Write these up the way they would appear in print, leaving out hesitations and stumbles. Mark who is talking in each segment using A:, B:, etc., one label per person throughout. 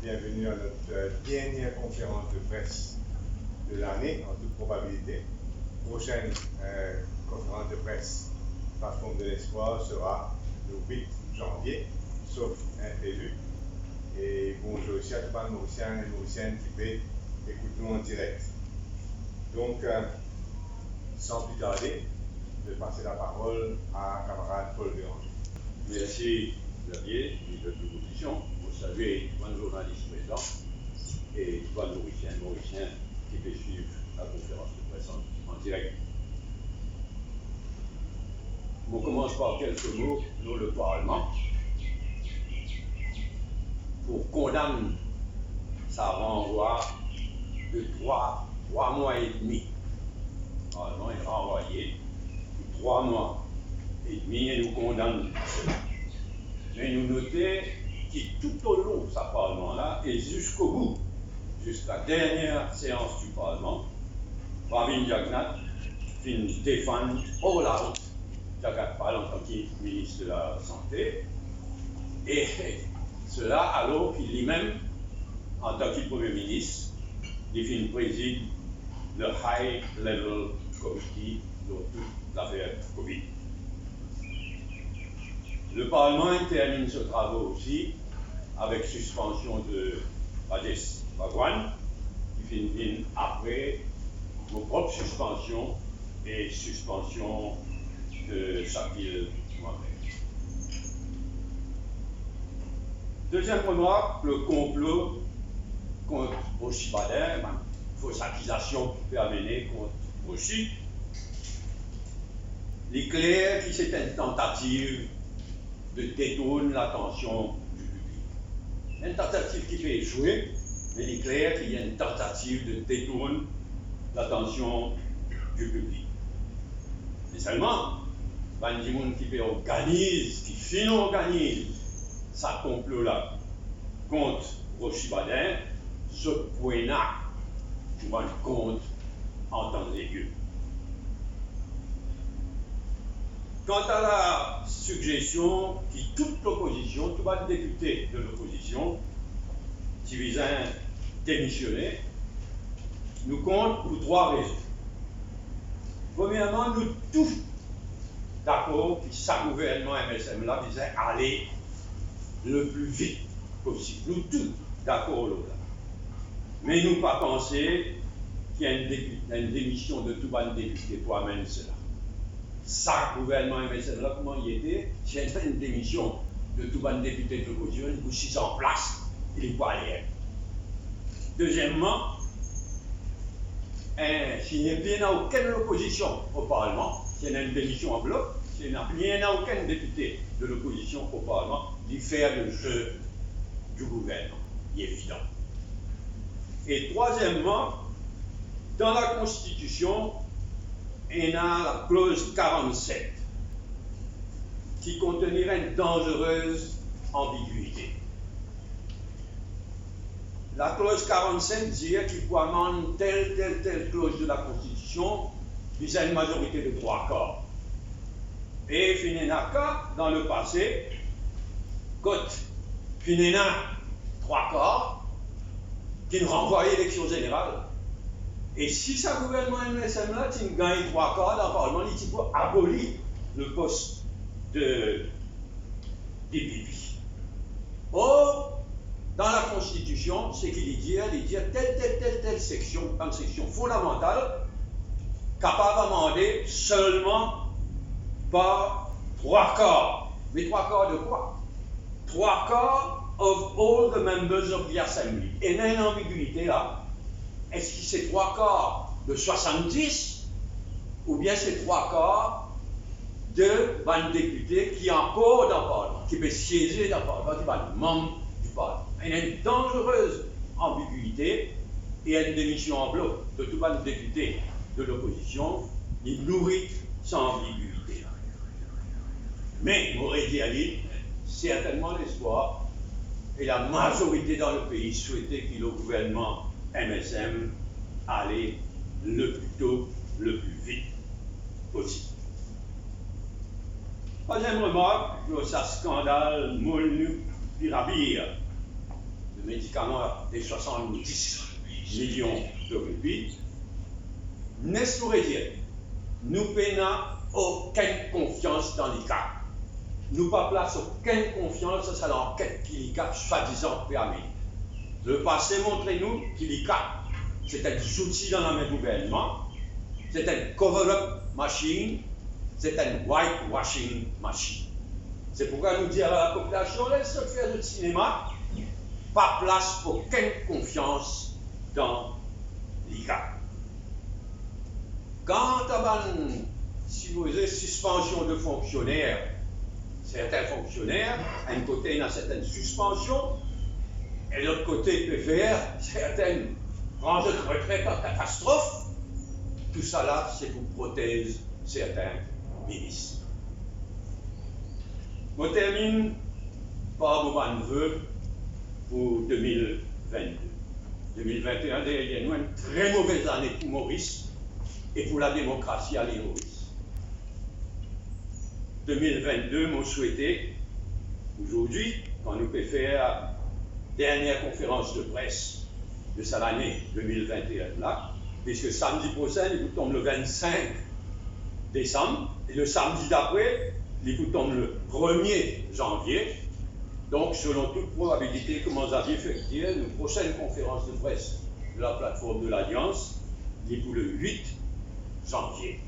A: bienvenue à notre dernière conférence de presse de l'année, en toute probabilité. Prochaine conférence de presse Plateforme de l'Espoir sera le 8 janvier, sauf imprévu. Et bonjour aussi à tous les Mauriciens et Mauriciennes qui peuvent écouter nous en direct. Donc, sans plus tarder, je vais passer la parole à camarade Paul Béranger.
B: Merci Xavier, ministre de l'Opposition. Vous saluez les journalistes présents et les Mauriciens qui peuvent suivre la conférence de presse en direct. On commence par quelques mots dans le Parlement pour condamner sa renvoi de 3 mois et demi. Le Parlement est renvoyé de 3 mois et demi et nous condamne à cela. Mais nous notons que tout au long de ce Parlement-là et jusqu'au bout, jusqu'à la dernière séance du Parlement, Pravin Jagnnath fin défendre haut la route Jagat Pal en tant que ministre de la Santé, et cela alors qu'il lui-même, en tant que Premier ministre, il fin préside le High Level Committee dans toute l'affaire Covid. Le Parlement termine ce travail aussi avec suspension de Rajesh Bhagwan, qui finit après nos propres suspensions et suspension de Shakil Mohamed. Deuxième remarque, le complot contre Roshi Bader, fausse accusation qui peut amener contre Roshi. Il est clair que c'est une tentative de détourner l'attention du public. Une tentative qui peut échouer, mais il est clair qu'il y a une tentative de détourner l'attention du public. Mais seulement, il y a des gens qui organisent, qui organise ça complot-là contre Roshi Bader, ce point-là, tu rends compte en temps et lieu. Quant à la suggestion que toute l'opposition, tous les députés de l'opposition, qui visent à démissionner, nous compte pour 3 raisons. Premièrement, nous tous d'accord que ce gouvernement MSM-là visait à aller le plus vite possible. Nous tous d'accord là. Mais nous pas penser qu'il y a une démission de tous les députés pour amener cela. Ça, gouvernement MSM là, comment il était? C'est une démission de tous les députés de l'opposition, il est 6 en place, il n'est pas allé. Deuxièmement, s'il n'y a bien aucune opposition au Parlement, s'il y a une démission en bloc, s'il n'y a aucun député de l'opposition au Parlement, il fait le jeu du gouvernement, il est évident. Et troisièmement, dans la Constitution, il y a la clause 47 qui contiendrait une dangereuse ambiguïté. La clause 47 dit qu'il faut amender telle clause de la Constitution vis à une majorité de 3 quarts. Et Finenaka, dans le passé, quand Finena 3 quarts, qui nous renvoie l'élection générale. Et si ça gouvernement MSM là, tu gagnes 3 quarts dans le Parlement, il faut abolir le poste de DPP. Or, dans la Constitution, c'est qu'il dit telle section, une section fondamentale, capable d'amender seulement par 3 quarts. Mais 3 quarts de quoi? 3 quarts of all the members of the Assembly. Et il y a une ambiguïté là. Est-ce que c'est 3 quarts de 70 ou bien c'est 3 quarts de 20 députés qui encore dans le Parlement, qui peuvent siéger dans le Parlement, qui sont membres du Parlement. Il y a une dangereuse ambiguïté et une démission en bloc de tous les députés de l'opposition, il nourrit cette ambiguïté. Mais, m'aurait dit Ali, certainement l'espoir et la majorité dans le pays souhaitait que le gouvernement MSM allait le plus tôt, le plus vite possible. Troisième remarque, ce scandale Molnu Pirabir, le médicament des 70 millions de roupies, n'est-ce pour dire, nous n'avons aucune confiance dans l'ICAP. Nous pas place aucune confiance dans l'enquête qui l'ICAP soi-disant permet. Le passé montre-nous que l'ICAP, c'est un outil dans la main du gouvernement, c'est un cover-up machine, c'est un whitewashing machine. C'est pourquoi nous disons à la population, laisse faire le cinéma, pas place pour aucune confiance dans l'ICAP. Quant à si vous avez suspension de fonctionnaires, certains fonctionnaires, d'un côté, il y a certaines suspensions, et de l'autre côté, il peut faire certaines ranges de retraite en catastrophe. Tout ça là, c'est pour protéger certains ministres. Je termine par mon vœu pour 2022. 2021, derrière nous, une très mauvaise année pour Maurice et pour la démocratie à l'île Maurice. 2022, moi souhaité, aujourd'hui, quand nous pouvons faire la dernière conférence de presse de cette année 2021 là, puisque samedi prochain, il tombe le 25 décembre, et le samedi d'après, il tombe le 1er janvier. Donc, selon toute probabilité, comme vous aviez fait dire, une prochaine conférence de presse de la plateforme de l'Alliance, il est pour le 8 janvier.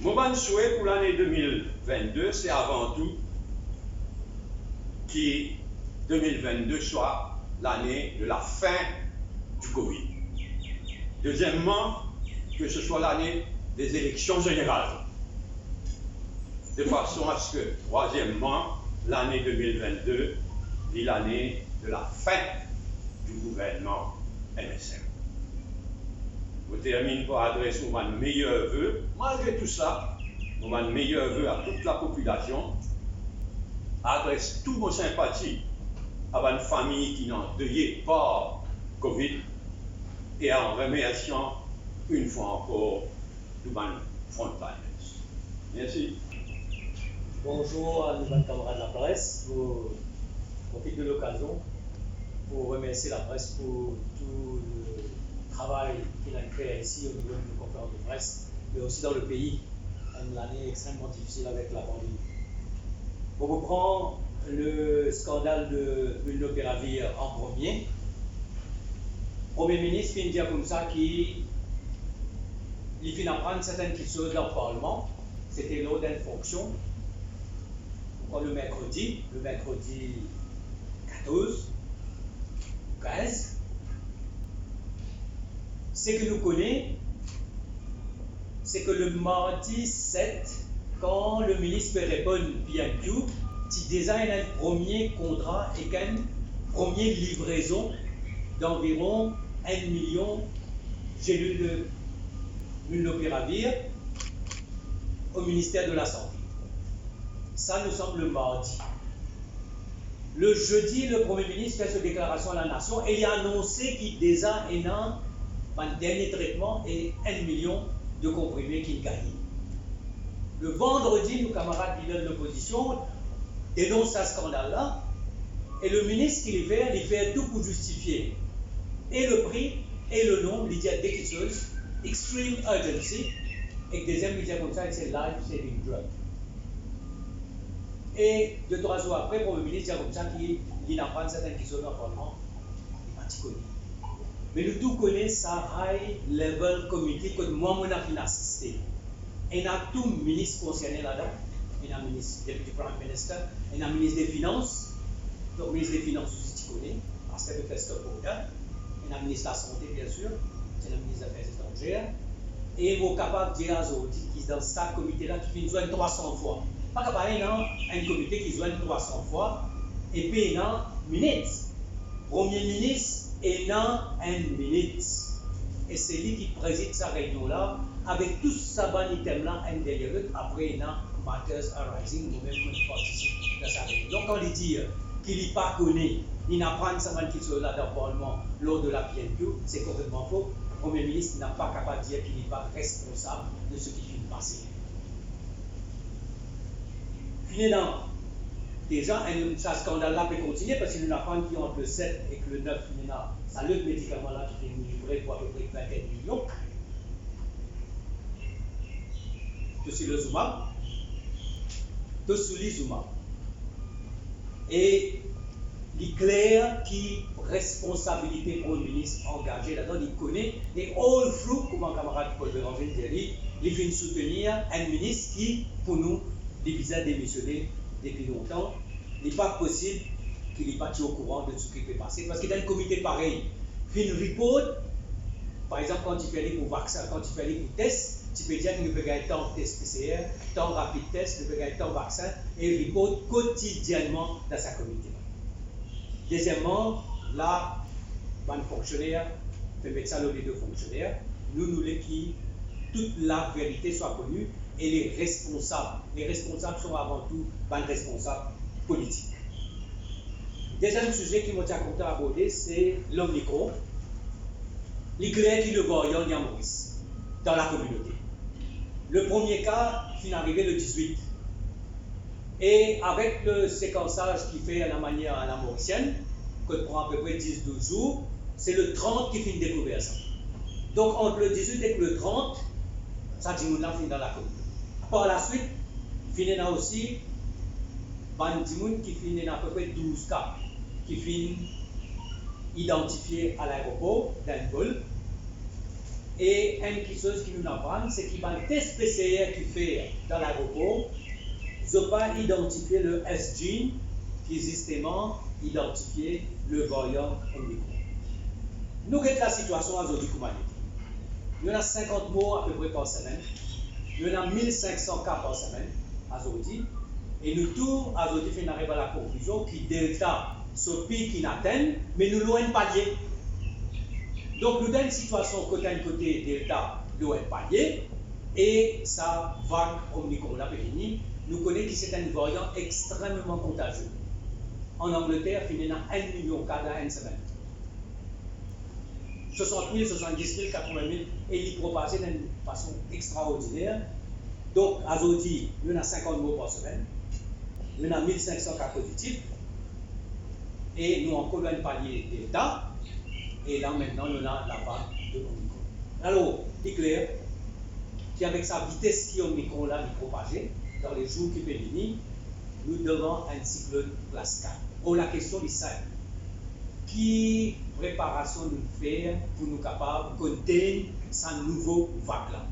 B: Mon souhait pour l'année 2022, c'est avant tout que 2022 soit l'année de la fin du Covid. Deuxièmement, que ce soit l'année des élections générales. De façon à ce que, troisièmement, l'année 2022 est l'année de la fin du gouvernement MSM. Je termine par adresser mon meilleur vœu, malgré tout ça, mon meilleur vœu à toute la population, adresse tous vos sympathies à une famille qui n'a endeuillé par Covid et en remerciant une fois encore tous les frontliners. Merci.
C: Bonjour à nos camarades de la presse. Je profite de l'occasion pour remercier la presse pour tout le travail qu'il a créé ici au niveau de nos conférences de presse, mais aussi dans le pays. Une année extrêmement difficile avec la pandémie. On reprend le scandale de Mulnopiravir en premier. Premier ministre qui dit comme ça qu'il finit à prendre certaines choses dans le Parlement. C'était l'ordre d'une fonction. Le mercredi 14, 15, ce que nous connaissons, c'est que le mardi 7, quand le ministre peut répondre bien tout, il désigne un premier contrat et une première livraison d'environ 1 million de gélules de Mulnopiravir au ministère de la Santé. Ça nous semble le mardi. Le jeudi, le Premier ministre fait sa déclaration à la nation et il a annoncé qu'il déjà un dernier traitement et 1 million de comprimés qu'il gagne. Le vendredi, nos camarades leaders de l'opposition dénoncent ce scandale-là et le ministre qui il fait tout pour justifier et le prix et le nom, il dit dès qu'il chose, extreme urgency, et le deuxième, il dit comme ça, c'est life-saving drug. Et 2-3 jours après, le Premier ministre dit comme ça qu'il apprend certaines qui sont dans le Parlement, il m'a dit connu. Mais nous tous connaissons ça high level committee que moi, on a assisté. Et il y a tout ministre concerné là-dedans. Il y a le ministre, Deputy Prime Minister, il y a le ministre des Finances. Donc, le ministre des Finances aussi, tu connais, parce qu'il fait ce qu'il a. Il y a le ministre de la Santé, bien sûr. C'est le ministre des Affaires étrangères. Et il est capable de dire à Zodi qui dans ce comité-là qui finit 300 fois. Pas capable un comité qui joue 300 fois. Et puis il y a un ministre. Premier ministre et non un ministre. Et c'est lui qui préside sa réunion-là avec tout ça bon item-là un derrière l'autre. Après il y a Matters Arising, nous-mêmes nous participons dans sa réunion. Donc quand il dit qu'il n'est pas connu, il n'apprend ça qui soit là dans le Parlement lors de la PNQ, c'est complètement faux. Le Premier ministre n'a pas capable de dire qu'il n'est pas responsable de ce qui vient de passer. Finalement, déjà, ce scandale-là peut continuer parce qu'il y en a pas qui entre le 7 et le 9, il y en a, ça le médicament-là qui est livré pour à peu près 21 millions. Tout sur le Zuma, tout sur les Zuma. Et il est clair qui responsabilité pour le ministre engagé là-dedans, il connaît, et all flou, comme un camarade Paul Béranger dit, il vient soutenir un ministre qui, pour nous, déjà démissionné depuis longtemps. Il n'est pas possible qu'il n'est pas au courant de ce qui peut passer, parce qu'il y a un comité pareil. Puis une report, par exemple, quand tu fais aller pour vaccin, quand tu fais aller pour test, tu peux dire qu'il ne peut gagner tant de tests PCR, tant de rapide test, il ne peut gagner tant de vaccins, et il report quotidiennement dans sa comité. Deuxièmement, là, un fonctionnaire, le médecin les deux fonctionnaires, nous voulons que toute la vérité soit connue et les responsables sont avant tout des responsables politiques. Deuxième sujet qui m'a content aborder, c'est l'Omicron. L'éclair qui le variant de Maurice dans la communauté. Le premier cas finit arrivé le 18. Et avec le séquençage qui fait à la manière à la mauricienne, que prend à peu près 10-12 jours, c'est le 30 qui finit découvrir ça. Donc entre le 18 et le 30, ça dit là finit dans la communauté. Par la suite, finit là aussi, Bandimoun qui finit à peu près 12 cas, qui finit identifiés à l'aéroport d'un vol. Et une chose qui nous apprend, c'est qu'il y a un test PCR qui fait dans l'aéroport, ils n'ont pas identifié le S-gene qui justement identifié le variant Omicron. Nous regardons la situation à Zodi Koumanité. Il y en a 50 morts à peu près par semaine. Il y en a 1500 cas par semaine à Zodi. Et nous tous, à Zodi, on arrive à la conclusion que Delta, ce pic inatteint, mais nous loin de palier. Donc nous avons une situation côté à côté Delta, loin de palier, et ça vague Omicron, la péninie. Nous connaissons que c'est un variant extrêmement contagieux. En Angleterre, il y en a 1 million de cas dans une semaine. 60 000, 70 000, 80 000, et il est propagé d'une façon extraordinaire. Donc, à Zodi, il y en a 50 morts par semaine, il y en a 1500 cas positifs, et nous encore un palier Delta, et là maintenant, on a la vague de Omicron. Alors, il est clair qu'avec sa vitesse qui Omicron là, est propagée, dans les jours qui peuvent venir, nous devons un cyclone classe 4. Or, la question est simple. Quelle préparation nous faire pour nous capables de contenir sa nouvelle vague là,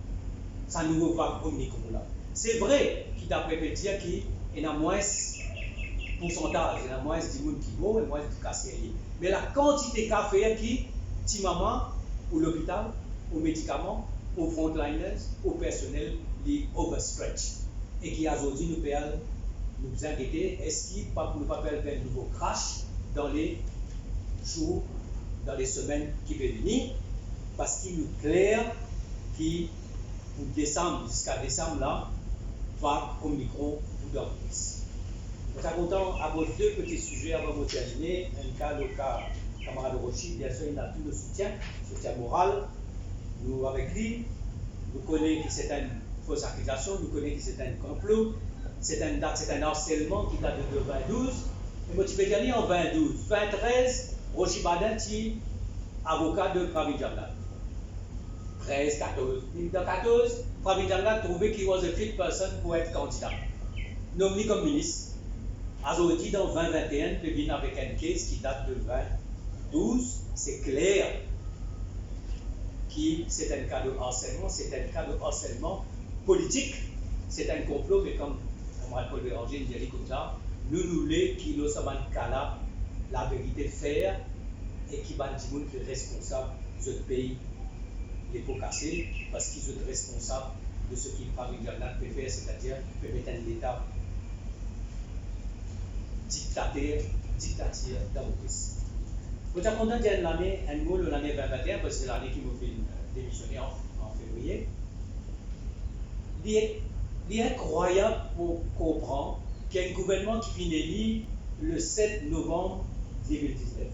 C: sa nouvelle vague Omicron là? C'est vrai qu'il d'après peut dire qu'il y a moins de pourcentage, il y a moins de monde qui meurt et moins de cas sérieux. Mais la quantité de cas fait qui, petit maman, ou l'hôpital, aux médicaments, aux frontliners, au personnel, les overstretch. Et qui aujourd'hui nous inquiéter, est-ce qu'il ne peut pas faire un nouveau crash dans les jours, dans les semaines qui vont venir, parce qu'il est clair que pour décembre, jusqu'à décembre, là, va Omicron ou dans le plus. Nous sommes contents d'avoir deux petits sujets avant de terminer. Un cas, le cas camarade Rochi, bien sûr, il a tout le soutien moral. Nous, avec lui, nous connaissons que c'est une fausse accusation, nous connaissons que c'est un complot, c'est un harcèlement qui date de 2012. Et moi, tu peux dire en 2012, 2013, Rochi Badin, tu avocat de Pravi Jamnat. 13, 14. Dans 14, Pravi Jamnat trouvait qu'il was a fit person pour être candidat. Nommé comme ministre. Aujourd'hui, dans 2021, il vient avec un case qui date de 2012. C'est clair que c'est un cas de harcèlement, c'est un cas de harcèlement politique, c'est un complot, mais comme Paul Béranger dit comme ça, nous voulons qu'il y ait ce cas-là, la vérité faire, et qui va dire que les responsables de ce pays les pots cassés, parce qu'ils sont responsables de ce qu'il Paris Jamnat peut faire, c'est-à-dire peut mettre un État dictateur dans le pays. Vous êtes content de dire l'année 2021, parce que c'est l'année qui m'a fait démissionner en février. Il est incroyable pour comprendre qu'il y a un gouvernement qui finit élu le 7 novembre 2019.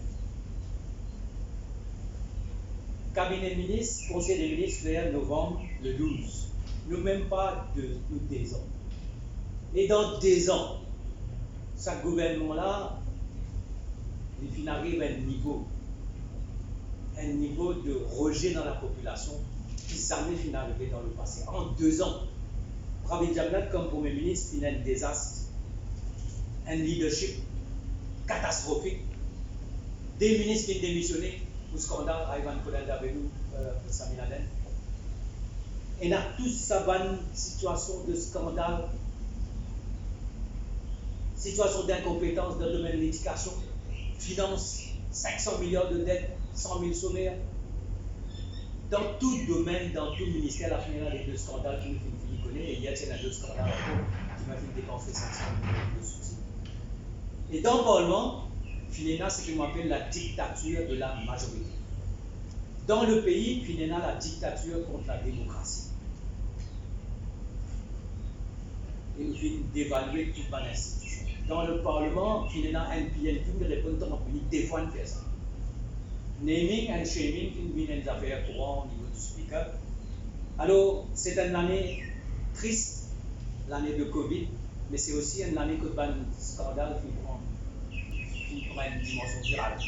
C: Cabinet de ministres, conseil des ministres vers novembre le 12. Nous même pas de 2 ans. Et dans 2 ans, ce gouvernement-là, il arrive à un niveau de rejet dans la population qui jamais fin arrivé dans le passé. En 2 ans, Pravind Jugnauth comme Premier ministre, il a un désastre, un leadership catastrophique. Des ministres qui ont démissionné, au scandale, Ivan Kodandavelu, Sami Laden. Et dans toute sa bonne situation de scandale, situation d'incompétence dans le domaine de l'éducation, finance, 500 milliards de dettes, 100 000 sommaires. Dans tout domaine, dans tout ministère, la finale des 2 scandales qui nous connaît, et il y a 2 scandales encore qui m'a fait dépenser 500 millions de soucis. Et dans le Parlement, finalement, c'est ce qu'on appelle la dictature de la majorité. Dans le pays, finalement, la dictature contre la démocratie. Et nous finissons d'évaluer toute bonne institution. Dans le Parlement, finalement, NPN, tout le répond dans le pays, des fois, on fait ça. Naming and shaming, une affaire courantes au niveau du speaker. Alors, c'est une année triste, l'année de Covid, mais c'est aussi une année que un scandale qui prend une dimension virale.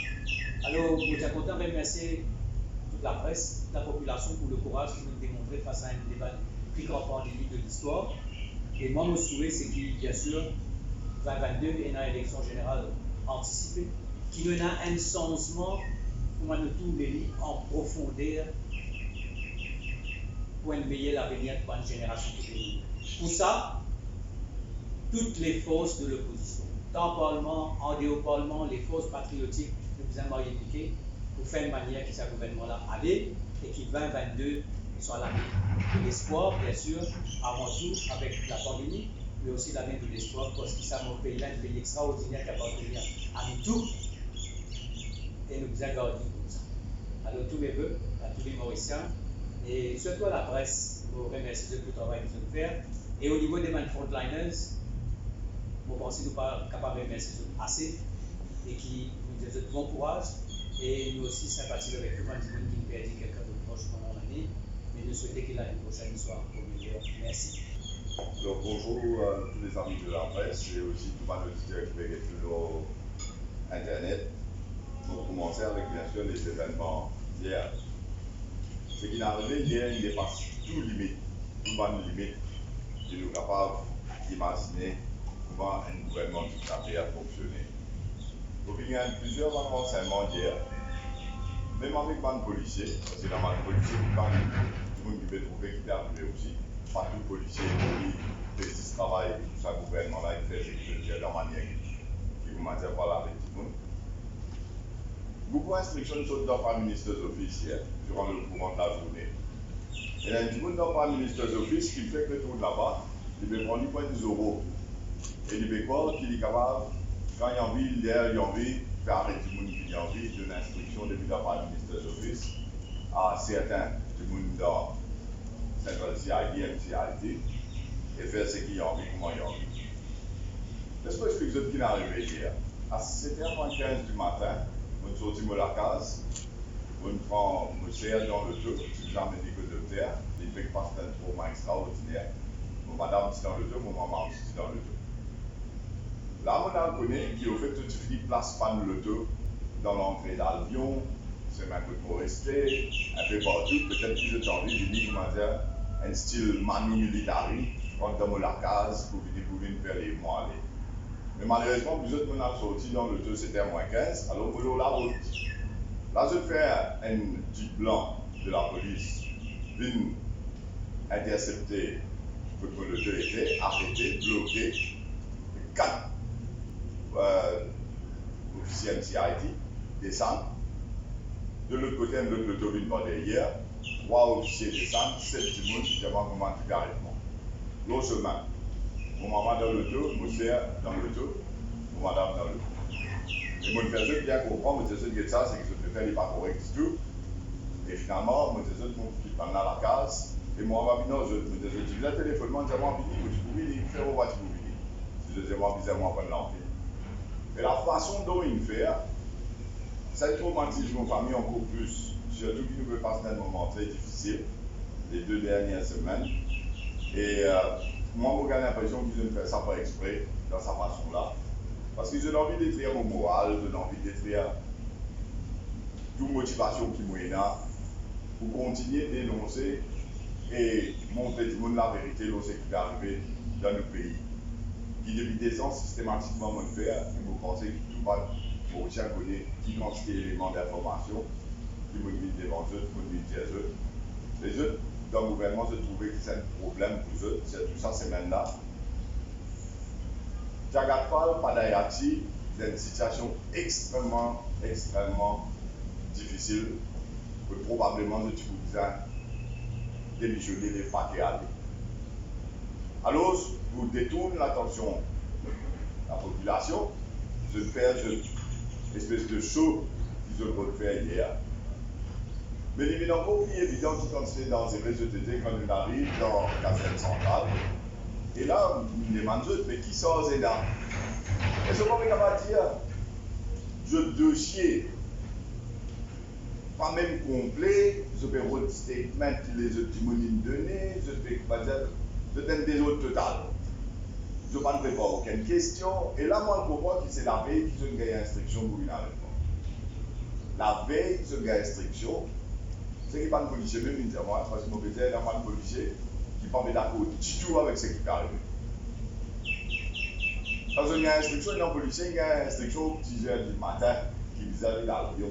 C: Alors, je suis content de remercier toute la presse, la population pour le courage qu'ils nous démontré face à un débat plus grand pandémie de l'histoire. Et moi, mon souhait, c'est qu'il, bien sûr, 2022 ait une élection générale anticipée, qu'il y ait un changement pour nous tous les en profondeur pour un meilleur avenir pour une génération qui vient. Pour ça, toutes les forces de l'opposition, dans le Parlement, en dehors du Parlement, les forces patriotiques, nous avons impliquées pour faire une manière que ce gouvernement-là allait et qui 2022 soit l'année de l'espoir, bien sûr, avant tout avec la pandémie, mais aussi l'année de l'espoir parce que ça mon pays-là, un pays extraordinaire qui appartient à nous tous et nous avons gardé comme ça. Alors, tous mes voeux à tous les Mauriciens et surtout à la presse, je vous remercie de tout le travail qu'ils ont fait. Et au niveau des frontliners, je pense que nous ne sommes pas capables de remercier assez et qui nous disent bon courage. Et nous aussi sympathisons avec le monde qui nous perdit quelqu'un de proche pendant l'année. Mais nous souhaitons que l'année prochaine soit au meilleur. Merci.
D: Donc bonjour à tous les amis de la presse et aussi tout le auditeur qui veut sur Internet. Pour commencer avec bien sûr les événements d'hier. Ce qui est arrivé hier, il dépasse toute limite, toute bonne limite qui nous est capable d'imaginer comment un gouvernement tout à fait a fonctionné. Donc il y a plusieurs renseignements d'hier, même avec les policiers, parce que dans les policiers, tout le monde qui peut trouver qu'il est arrivé aussi. Pas tout policier qui fait ce travail pour ce gouvernement-là, qui fait sécurité de la manière qui vous m'a dit voilà avec tout le monde. Beaucoup d'instructions sont dans le ministre d'Office hier, durant le courant de la journée. Et il y a du monde dans le ministre d'Office qui fait que le tour de là-bas, il veut prendre 10 euros. Et il veut croire qu'il est capable, quand il y a envie, il a envie, faire arrêter du monde qui a envie, de l'instruction depuis la part du ministre d'Office à certains du monde dans Central CID, MCID, et faire ce qu'il y a envie, comment il y a envie. Laisse-moi expliquer ce qui est arrivé hier. À 7h15 du matin, on sortit de la case, on prend le CR dans le dos, c'est jamais dit que de terre, il fait pas un trauma extraordinaire. Mon madame dit dans le dos, mon maman aussi dans le dos. Là, on a connu qui au fait tout de suite place pas le dos dans l'entrée d'avion, c'est un peu pour rester, un peu partout, peut-être que j'ai envie de dire, comment dire, un style manu militari, quand dans la case pour venir faire les mois aller. Mais malheureusement, plusieurs personnes ont sorti dans le 2, c'était à moins 15. Alors, pour la route, là, je fais un jeep blanc de la police, vient intercepter pour que le 2 était arrêté, bloqué. 4 officiers MCID descendent. De l'autre côté, un autre auto vient par derrière. 3 officiers descendent, 7 du monde qui demandent comment tu fais arrêtement. L'autre chemin. Mon maman dans le dos, mon frère dans le dos, mon madame dans le dos. Et mon personne bien comprendre, mon personne qui est ça, c'est que ce fait n'est pas correct du tout. Et finalement, mon personne qui prend là la case, et moi, ma non, je me dis, le téléphone, moi, j'ai envie de dire, tu peux faire au voiture, tu peux dire, je vais bizarrement prendre l'envie. Et la façon dont il fait, ça traumatise nos familles encore plus, surtout qu'il nous peut passer un moment très difficile, les 2 dernières semaines. Et moi, j'ai l'impression qu'ils ont fait ça par exprès, dans sa façon-là. Parce que j'ai envie de détruire mon moral, j'ai envie de détruire toute motivation qui m'est là pour continuer de dénoncer et montrer tout le monde la vérité de ce qui est arrivé dans le pays. Qui depuis des ans systématiquement me fait, et vous pensez que tout le monde Mauricien connaît qui quantité d'éléments d'information, qui me dit devant eux, qui me dit à eux. Les autres, dans le gouvernement, se trouvaient que c'est un problème pour eux, tout ça c'est maintenant. Jagatpal, Padayati, c'est une situation extrêmement difficile, que probablement nous pouvons démissionner les paquets à lui. Alors, pour détourner l'attention de la population, je fais une espèce de show qu'ils ont fait hier. Mais il est encore plus évident quand c'est dans les réseaux d'été, quand on arrive dans la caserne centrale. Et là, on me demande, mais qui sort là? Et ce qu'on va dire, je dossier, pas même complet, je fais un statement que les autres m'ont donné, je fais je donne des autres total. Je ne prends pas aucune question. Et là, moi, je comprends que c'est la veille qui se gagne instruction pour une réponse. La veille qui se gagne instruction, c'est qu'il n'y a pas de policier, même dire moi, parce que mon petit, il n'y a pas de policier qui ne parle d'accord du tout avec ce qui est arrivé. Quand il y a une instruction, il y a un policier, il y a une instruction 10 h du matin qui vis-à-vis d'avion,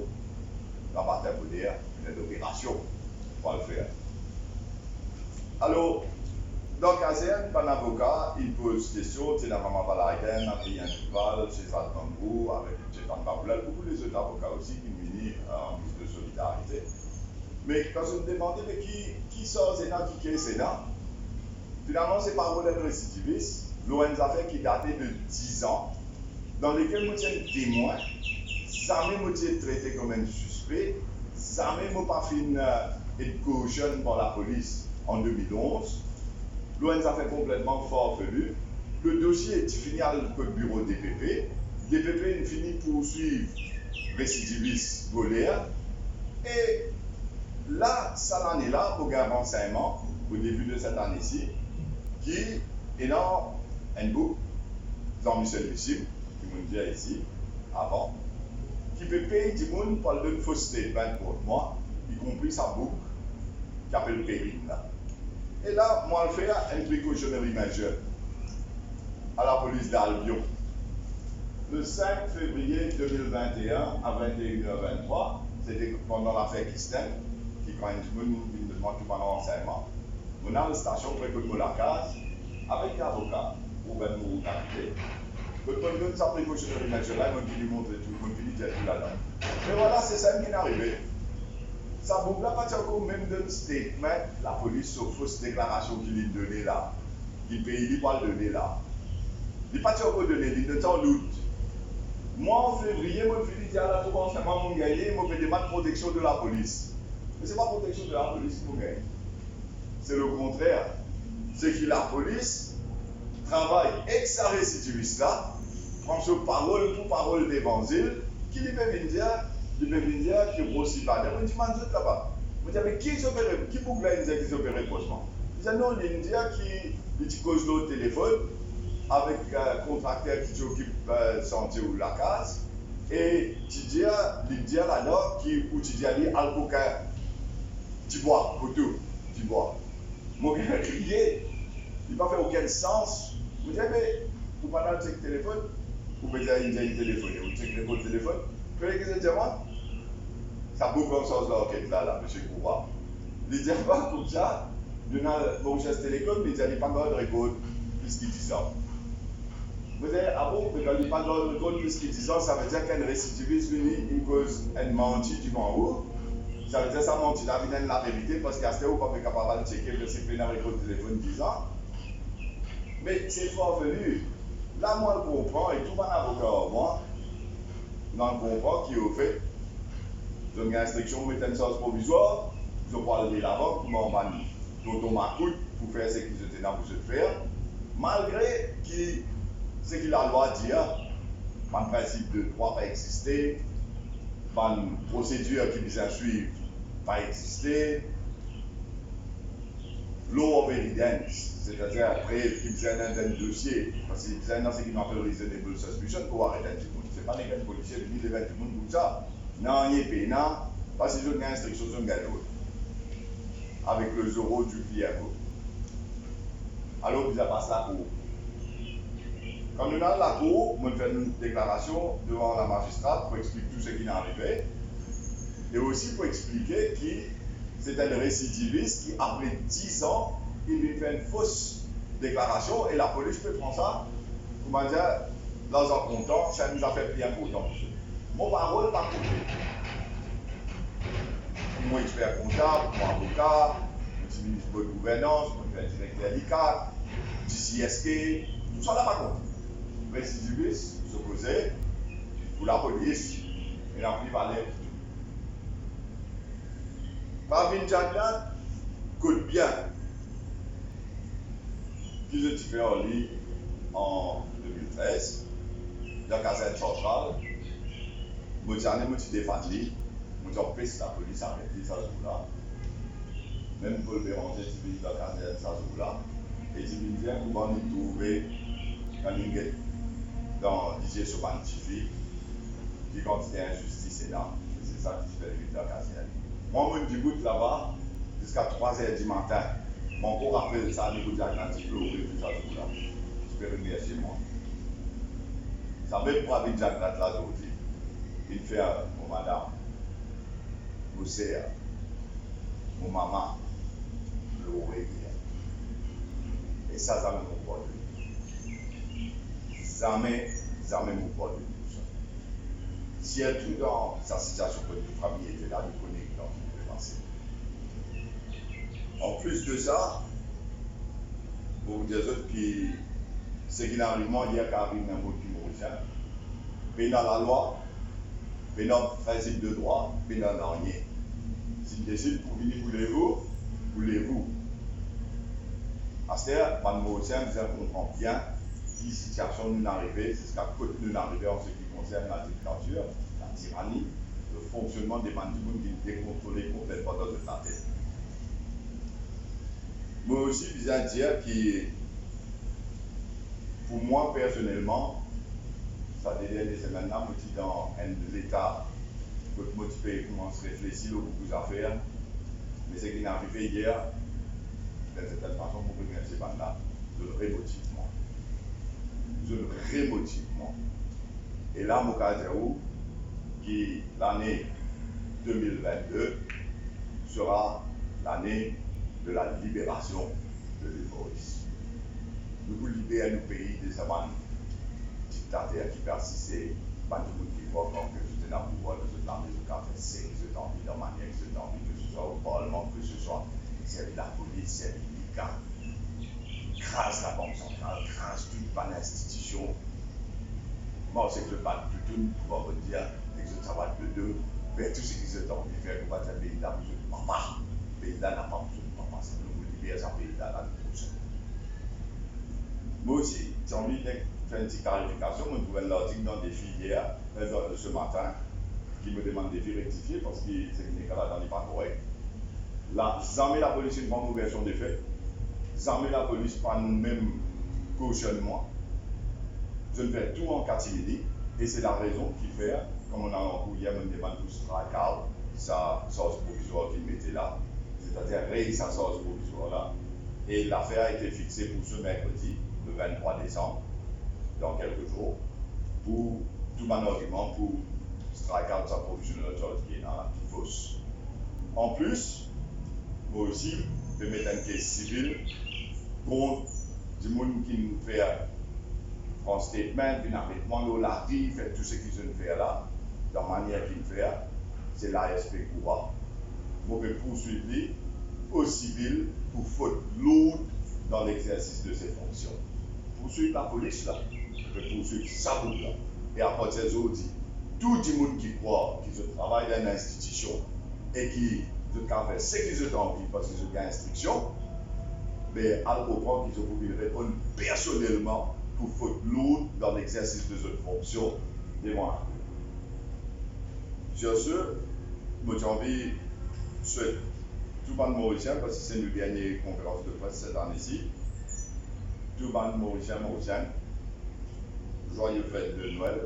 D: la bataille pour dire, une opération pour le faire. Alors, dans le caserne, un avocat, il pose des questions, c'est la maman Balaïden, Adrien Duval, chez Altambrou, avec Stéphane Baboulal, beaucoup les autres avocats aussi qui m'unissent en guise de solidarité. Mais quand je me demandais mais qui sort Sénat, qui est Sénat, finalement, c'est par modèle récidiviste, l'ONG affaires qui datait de 10 ans, dans lesquels nous sommes témoins, jamais nous sommes traités comme un suspect, jamais nous pas fini être cautionné par la police en 2011. L'ONG a fait complètement farfelu. Le dossier est fini à le bureau DPP. DPP finit poursuivre récidiviste voleur. Et là, ça l'année là, pour un renseignement, au début de cette année-ci, qui est dans un book, Jean-Michel Lucim, qui me dit ici, avant, qui peut payer du monde pour le faux statement contre moi, y compris sa boucle, qui appelle Périne là. Et là, moi, je fais un précautionnerie majeur à la police d'Albion. Le 5 février 2021 à 21h23, c'était pendant l'affaire Christine, qui quand une demande tout mon renseignement. On a une station près de la case avec l'avocat, Robert Mourou-Carité. Quand on donne sa précautionnerie majeure, là, on lui montre tout, on lui dit tout là-dedans. Mais voilà, c'est ça qui est arrivé. Ça ne va pas encore même d'un statement, la police, sur fausse déclaration qu'il a donnée là. Il paye, il pas le donner là. Il n'a pas encore donné, il est en doute. Moi, en février, je me suis dit, là, tout renseignement, je gagné, je me demande protection de la police. Mais ce n'est pas protection de la police que je gagne. C'est le contraire. C'est que la police travaille avec sa récidiviste là, prend sur parole pour parole d'évangile, qui lui peut venir dire, qui est aussi pas. Je me dis, là-bas. Je me dis, mais qui pour dire qu'ils opéraient prochement? Je dis, non, il y a qui cause le téléphone avec un contracteur qui s'occupe de santé ou la case. Et tu dis, là-dedans, où tu dis, alcoca, tu bois, pour tout, tu bois. Mon gars, crier, il n'a pas fait aucun sens. Je me dis, mais, vous parlez de ce téléphone, vous pouvez dire, il y a un téléphone, vous checkez le téléphone. Vous voyez ce que c'est, moi? Ça bouge comme ça, là, M. Kouba. Il dit pas comme ça, il y a Mauritius Télécom, mais il n'y a pas de récolte, puisqu'il dit ça. Vous dites, ah bon, mais quand il n'y a pas de récolte, puisqu'il dit ça, ça veut dire qu'un récidiviste venu, il cause un menti du haut. Ça veut dire que ça mentit la vérité, parce qu'à ce moment, on n'est pas capable de checker le CP dans le téléphone 10 ans. Mais c'est fort venu. Là, moi, je comprends, et tout mon avocat, moi, je comprends qui au fait. J'ai une instruction pour mettre une séance provisoire, je parle de l'avant pour m'emballer. Donc on m'écoute pour faire ce que j'étais là pour se faire, malgré ce qu'il a le droit de dire, le principe de droit pas exister, la procédure qui vise à suivre pas exister. law of evidence, c'est-à-dire après qu'ils faisaient un dossier, parce qu'ils faisaient ce qu'ils appellent reasonable suspicion pour arrêter tout le monde. Ce n'est pas les policiers qui disent tout le monde comme ça. Non, il n'y a pas, parce qu'ils ont une instruction sur le gâteau, avec le zéro du client. Alors, ils ont passé la cour. Quand nous allons à la cour, on fait une déclaration devant la magistrate pour expliquer tout ce qui est arrivé, et aussi pour expliquer que c'est un récidiviste qui, après 10 ans, il lui fait une fausse déclaration et la police peut prendre ça, comment dire, dans un comptant, ça nous a fait bien content. Mon parole, pas côté. Moi, expert comptable, moi, avocat, je ministre de bonne gouvernance, je suis directeur d'ICAT, CSK, tout ça là pas compte. Récidiviste, s'opposer, pour la police, et la police va l'air. Pravin Jagdan coûte bien qu'ils ont fait en ligne en 2013, dans la caserne centrale. Je me défendu, je empêche la police à arrêter ça jour-là. Même Paul Béranger, qui dans la caserne ça jour-là. Et tu me dis comment nous trouver quand nous sommes dans l'IG scientifique qui continue injustice et là. C'est ça qui se fait dans la caserne. Moi, je me dis là-bas jusqu'à 3h du matin. Mon corps rappelle ça, le diagnostic, tout ça, tout là. Je peux remercier moi. Ça même pour avec Jack là aujourd'hui. Il fait mon madame, mon sœur, mon maman, le oreiller. Et ça, jamais mon corps de lui. Jamais mon corps de lui. Si elle est dans sa situation que toute famille était là, nous connaissons dans tout le passé. En plus de ça, pour des autres qui, ce qui n'arrive pas hier, car il y a un mot qui me retient, mais dans la loi, mais dans le principe de droit, mais dans rien. S'il décide pour venir, voulez-vous. À ce stade, mademoiselle, vous comprend bien qui situation nous arrivée, c'est ce qu'à côté nous arrivée en ce qui concerne la dictature, la tyrannie, le fonctionnement des mandiboules qui étaient contrôlés complètement dans notre tête. Moi aussi, je viens dire que, pour moi personnellement, ça devient des semaines là, je suis dans l'état, que je peux commencer à réfléchir aux beaucoup d'affaires, mais ce qui est arrivé hier, d'une certaine façon, pour que je ne pas là, je le remotivement. Et là, je vais que l'année 2022 sera l'année de la libération de l'île Maurice. Nous voulons libérer nos pays de ces dictateurs qui persistaient, pas tout le monde qui voit quand que c'était dans le pouvoir de ce temps, de ce temps, de manière, que ce soit au Parlement, que ce soit c'est la police, c'est l'ICA, grâce à la Banque centrale, grâce à toute une institution. Moi, c'est que je parle de tout, pour vous dire, et que je travaille de deux, mais tout ce qui se tente de faire, on va dire, le pays-là, papa, le pays-là n'a pas besoin de papa, c'est nous libérer ce pays-là, là, le prochain. Moi aussi, j'ai envie de faire une petite clarification, je trouvais l'article dans des filles hier, ce matin, qui me demande des filles rectifier parce que c'est une école là, n'est pas correct. Là, jamais la police une grande version des faits, jamais la police pas même cautionnement. Je ne fais tout en catimini et c'est la raison qui fait, comme on a en cours hier, me demande tout Stracal, sa source provisoire qu'il mettait là, c'est-à-dire sa source provisoire là. Et l'affaire a été fixée pour ce mercredi, le 23 décembre, dans quelques jours, pour tout mon argument pour Stracal, sa provisionnaire qui est dans la petite fosse. En plus, moi aussi, je peux mettre une caisse civile contre du monde qui nous fait un statement, puis arrêtement, la vie, fait tout ce qu'ils ont fait là, de la manière qu'ils font, c'est l'ASP Kouba. Moi, je poursuivre au civil pour faute lourde dans l'exercice de ses fonctions. Poursuivre la police là, je poursuivre sa route là. Et à partir de aujourd'hui, tout le monde qui croit qu'ils travaillent dans une institution et qui de faire ce qu'ils ont envie parce qu'ils ont une instruction, mais à comprendre qu'ils ont voulu répondre personnellement pour faute lourde dans l'exercice de cette fonction devant la cour. Sur ce, moi j'ai envie de souhaiter tout le monde mauricien, parce que c'est notre dernière conférence de presse cette année-ci. Tout le monde mauricien, joyeux fête de Noël,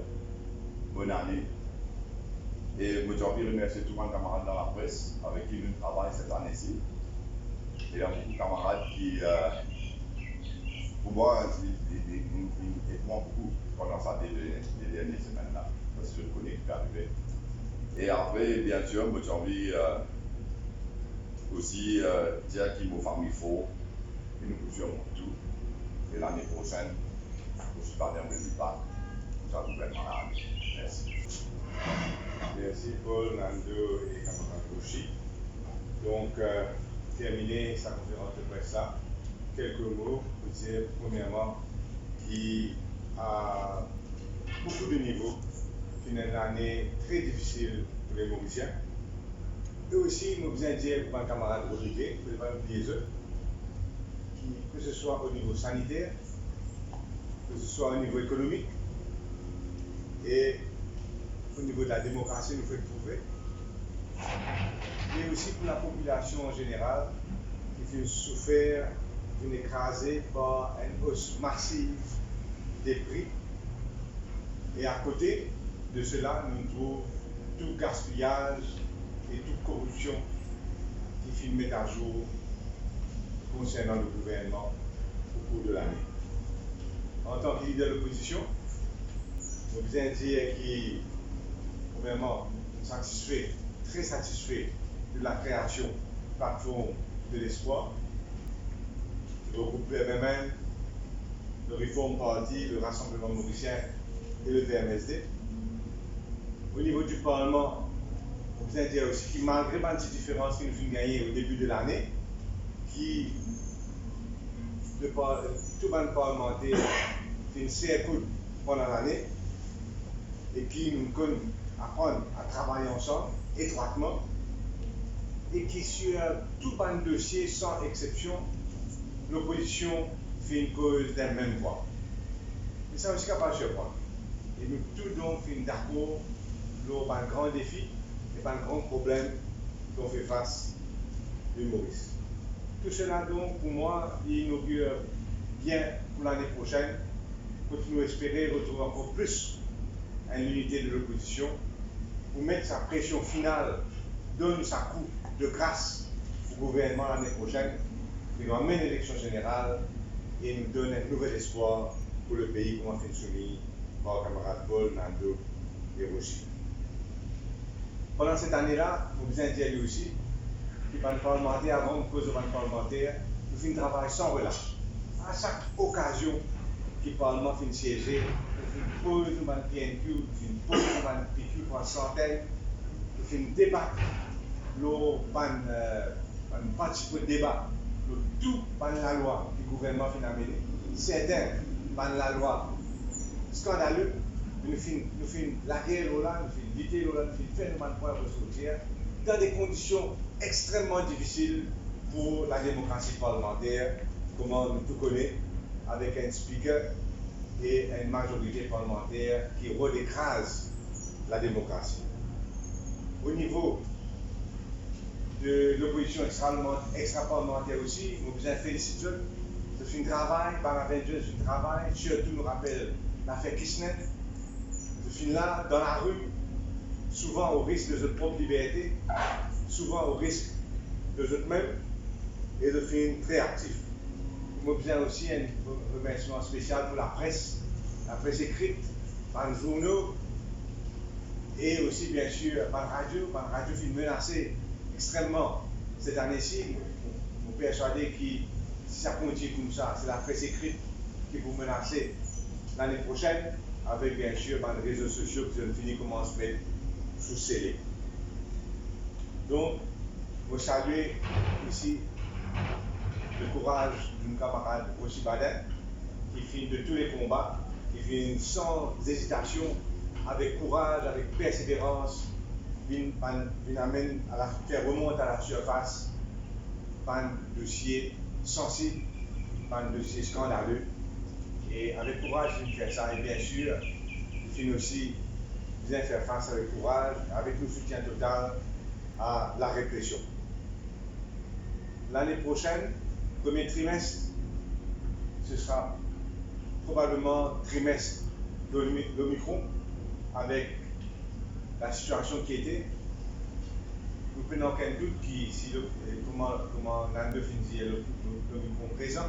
D: bonne année. Et je tiens à remercier tous mes camarades dans la presse avec qui nous travaillons cette année-ci. Et il y a beaucoup de camarades qui, pour moi, ils aident beaucoup pendant ces dernières semaines-là, parce que je connais qui est arrivé. Et après, bien sûr, je tiens envie aussi dire qu'il me famille faut et nous poussions tout. Et l'année prochaine, je suis pas dans le départ. Ça vous fait malade. Merci.
A: Merci Paul, Nando et camarade Rochi. Donc, terminer sa conférence de presse là, quelques mots pour dire premièrement qu'il a beaucoup de niveaux, une année très difficile pour les Mauriciens. Et aussi, nous besoin de dire pour un camarade Rodrigue, il ne faut pas oublier eux, que ce soit au niveau sanitaire, que ce soit au niveau économique et au niveau de la démocratie, nous faut le prouver. Mais aussi pour la population en général, qui fait souffrir d'une écrasée par une hausse massive des prix. Et à côté de cela, nous trouvons tout gaspillage et toute corruption qui finit mettre à jour concernant le gouvernement au cours de l'année. En tant que leader de l'opposition, je veux bien dire qu'il est vraiment satisfait, très satisfait de la création de la plateforme de l'espoir, le groupe PMM, le Réforme Parti, le Rassemblement Mauricien et le VMSD. Au niveau du Parlement, on peut dire aussi que malgré les petites différences que nous avons gagnées au début de l'année, qui tout le monde parlementaire fait une cercle pendant l'année et qui nous apprennent à travailler ensemble étroitement et qui sur tout le dossier sans exception, l'opposition fait une cause d'un même voix. Et ça aussi capable de surprendre. Et nous tous donc faisons d'accord sur un grand défi et un grand problème qu'on fait face de Maurice. Tout cela donc pour moi il inaugure bien pour l'année prochaine. Continuons à espérer retrouver encore plus à l'unité de l'opposition pour mettre sa pression finale, donne sa coup de grâce au gouvernement l'année prochaine, qui nous amène l'élection générale et nous donne un nouvel espoir pour le pays comme on fait soumis par le camarade Paul, Nando et Rochi. Pendant cette année-là, nous vous indiquons aussi que les parlementaires, avant de cause de parlementaire, nous faisons un travail sans relâche. À chaque occasion que le Parlement fait siéger, nous faisons une pause, nous faisons PNQ, nous faisons une pause, nous faisons PQ pour une centaine, nous faisons un débat, nous participons au débat, nous tout par la loi que le gouvernement fait amener. Certains par la loi scandaleux, nous faisons la guerre là, nous faisons lutter là, nous faisons faire pour sortir dans des conditions extrêmement difficiles pour la démocratie parlementaire, comme nous tout connaissons, avec un speaker et une majorité parlementaire qui redécrase la démocratie. Au niveau de l'opposition extra-parlementaire aussi, nous vous félicitons. C'est un travail, par la veille, c'est un travail, surtout nous rappelle l'affaire Kisnet. C'est là, dans la rue, souvent au risque de notre propre liberté, souvent au risque de nous-mêmes, et de faire très actif. Nous avons aussi un remerciement spécial pour la presse écrite, par les journaux, et aussi bien sûr par la radio. Par la radio qui menacée extrêmement cette année-ci. Nous sommes persuadés que si ça continue comme ça, c'est la presse écrite qui vous menacer l'année prochaine, avec bien sûr les réseaux sociaux qui ont fini comment se mettre sous scellé. Donc, je salue ici le courage de mon camarade Rochi Baden, qui finit de tous les combats, qui finit sans hésitation, avec courage, avec persévérance, qui amène à faire remonter à la surface un dossier sensible, un dossier scandaleux. Et avec courage, il fait ça. Et bien sûr, il finit aussi bien faire face avec courage, avec le soutien total à la répression. l'année prochaine, premier trimestre, ce sera probablement trimestre de l'Omicron, avec la situation qui était. Nous prenons aucun doute comment l'année finit l'Omicron présent,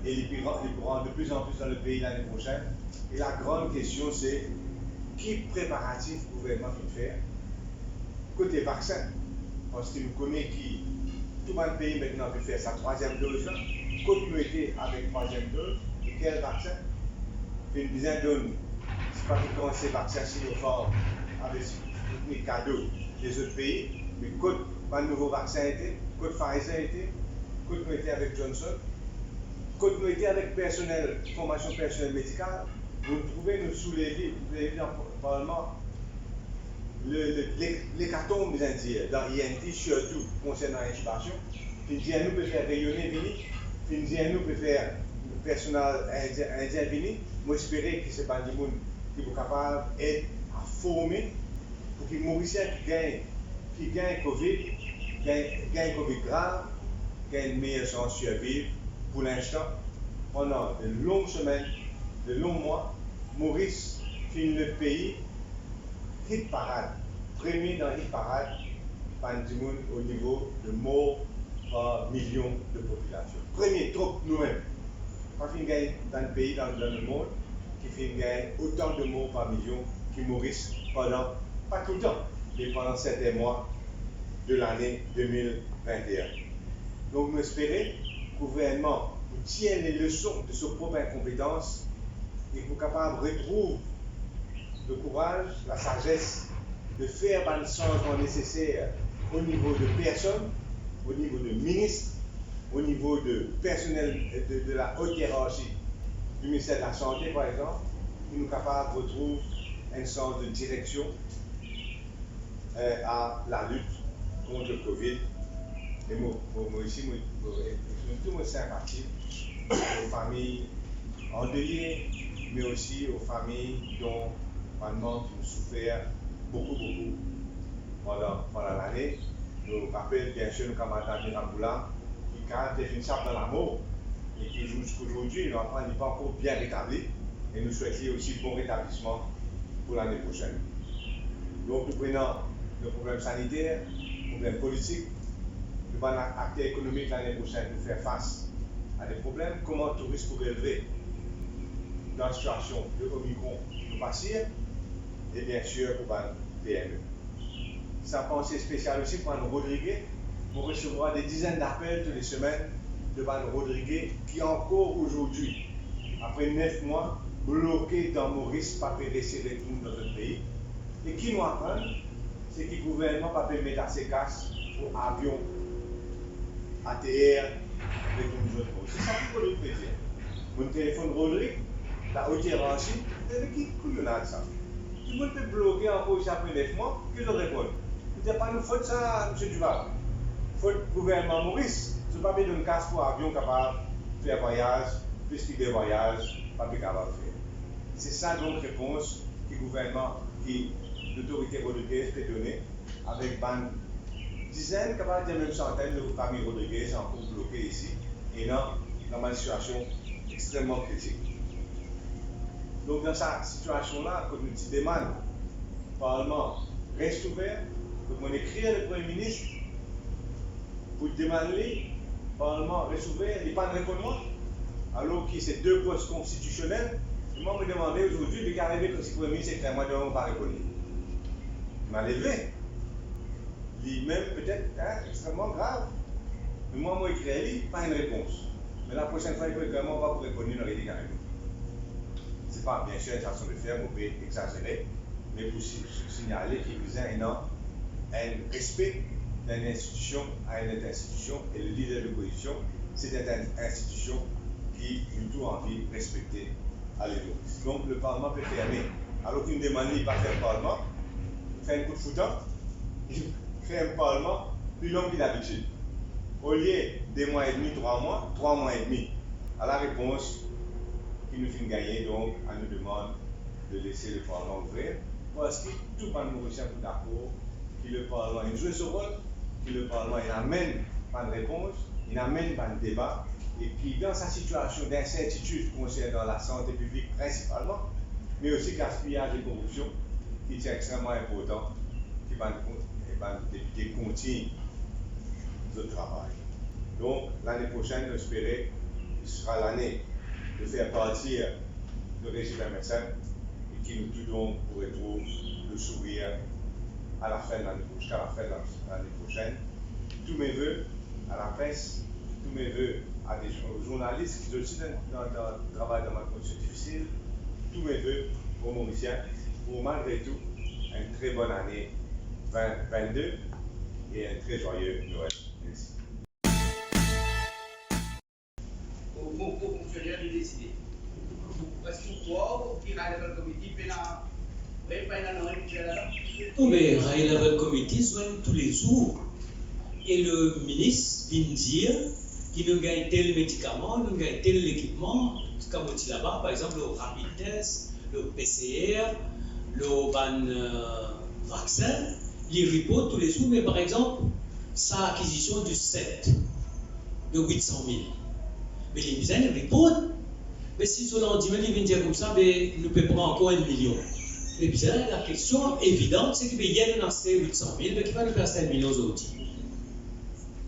A: et il pourra de plus en plus dans le pays l'année prochaine. Et la grande question, c'est qui préparatif le gouvernement peut faire côté vaccin, parce que nous connaissons qui tout le pays maintenant peut faire sa troisième dose, continuité avec troisième dose, et quel vaccin? Une dizaine d'années, c'est pas que quand ces vaccins Sinopharm avec les cadeaux des autres pays, mais côte un nouveau vaccin était, côte Pfizer était, côte nous était avec Johnson, côte nous était avec personnel, formation personnelle médicale, vous pouvez nous soulever dans le Parlement l'hécatombe des Indiens, dans l'INT, surtout concernant l'intubation. Findiens nous peut faire rayonner Vini, Findiens nous peut faire le personnel indien Vini. Moi, j'espère que c'est pas du monde qui est capable d'être à former pour que les Mauriciens qui gagnent Covid, gagnent Covid grave, gagnent une meilleure chance de survivre pour l'instant. Pendant de longues semaines, de longs mois, Maurice finit le pays hit parade, premier dans hit parade, Pandimoun au niveau de morts par million de population. Premier, trop nous-mêmes. Pas fin gagner dans le pays, dans le monde, qui fin gagner autant de morts par million qui Maurice pendant, pas tout le temps, mais pendant certains mois de l'année 2021. Donc, nous espérons que le gouvernement nous tienne les leçons de ses propres incompétences et que nous capable de retrouver le courage, la sagesse de faire un changement nécessaire au niveau de personnes, au niveau de ministres, au niveau de personnel de la haute hiérarchie du ministère de la Santé, par exemple, qui nous capable de retrouver un sens de direction à la lutte contre le Covid. Et moi ici, je suis tout le sympathie aux familles endeuillées, mais aussi aux familles dont vraiment qui ont souffert beaucoup pendant l'année. Nous rappelons bien sûr nos camarades de Ramboula qui quand ils finissent dans la mort et qui jusqu'aujourd'hui l'enfant n'est pas encore bien rétabli et nous souhaitons aussi bon rétablissement pour l'année prochaine. Donc nous prenons le problème sanitaire, le problème politique, nous avons un acteur économique l'année prochaine pour faire face à des problèmes, comment le tourisme pourrait élever dans la situation de Omicron nous passer et bien sûr pour les PME. Sa pensée spéciale aussi pour Anne Rodriguez. On recevra des dizaines d'appels toutes les semaines de Anne Rodriguez qui encore aujourd'hui, après 9 mois, bloqué dans Maurice, pas pu rester retourner dans notre pays. Et qui nous apprend, c'est que le gouvernement pas pu mettre assez casse pour avion, ATR, retourner dans notre pays. C'est ça qu'il faut dire. Mon téléphone Rodrigue, la haute hiérarchie, qui couillonnade ça. Tout le monde peut bloquer encore ici après 9 mois, qu'ils le répondent. Il n'y a pas de faute ça, M. Duval. Faute gouvernement Maurice. Ce n'est pas bien d'une casse pour avion capable de faire voyage, plus que des voyages, pas bien capable de faire. C'est ça donc réponse que le gouvernement, qui l'autorité Rodriguez peut donner, avec une dizaine, capable de dire même centaines de familles Rodriguez encore bloquées ici, et dans une situation extrêmement critique. Donc dans cette situation-là, quand nous demandons, le Parlement reste ouvert, donc on écrit le Premier ministre pour demander, le Parlement reste ouvert, il n'y a pas de répondre, alors que c'est deux postes constitutionnels. Moi, je me demandais aujourd'hui, mais qu'arriver que si le Premier ministre écrit, moi, je ne vais pas répondre. Il m'a levé. Lui-même, peut-être, extrêmement grave. Mais moi, je écris, pas une réponse. Mais la prochaine fois, il faut vraiment pas pour répondre, il aurait dit carrément. Ce n'est pas bien sûr une façon de faire, on peut exagérer, mais pour signaler qu'il y a un respect d'une institution à une autre institution, et le leader de l'opposition, c'est une institution qui a tout envie de respecter à l'époque. Donc le Parlement peut fermer. Alors qu'une demande n'est pas faire le Parlement, il fait un coup de foutant, il fait un Parlement plus long que d'habitude. Au lieu de 2 mois et demi, 3 mois, 3 mois et demi. À la réponse, qui nous fait gagner, donc, on nous demande de laisser le Parlement ouvrir, parce que tout le monde est d'accord que le Parlement joue ce rôle, que le Parlement amène pas de réponse, il n'amène pas de débat. Et puis, dans sa situation d'incertitude concernant la santé publique principalement, mais aussi gaspillage et corruption, qui est extrêmement important, qui va nous députés continuent le travail. Donc, l'année prochaine, j'espérais, ce sera l'année de faire partir le régime MSN et qui nous tout donc pour retrouver le sourire à la fin de l'année prochaine, jusqu'à la fin de l'année prochaine. Tous mes voeux à la presse, tous mes voeux aux journalistes qui aussi travaillent dans ma condition difficile, tous mes voeux aux Mauriciens pour malgré tout une très bonne année 2022 et un très joyeux Noël. Merci.
E: Au fonctionnaire de décider. Est-ce que vous qui a le comité
C: mais High Level Committee soigne tous les jours. Et le ministre vient dire qu'il nous gagne tel médicament, nous gagne tel équipement, comme on dit là-bas, par exemple le rapid test, le PCR, le vaccin, il report tous les jours, mais par exemple, sa acquisition du 7 de 800 000. Mais les besoins de report, mais si cela dit, il vient dire comme ça, mais nous ne pouvons pas encore 1 million. Mais bien, la question évidente, c'est qu'il y a un aspect 800 000, mais qui va nous faire 5 millions aujourd'hui.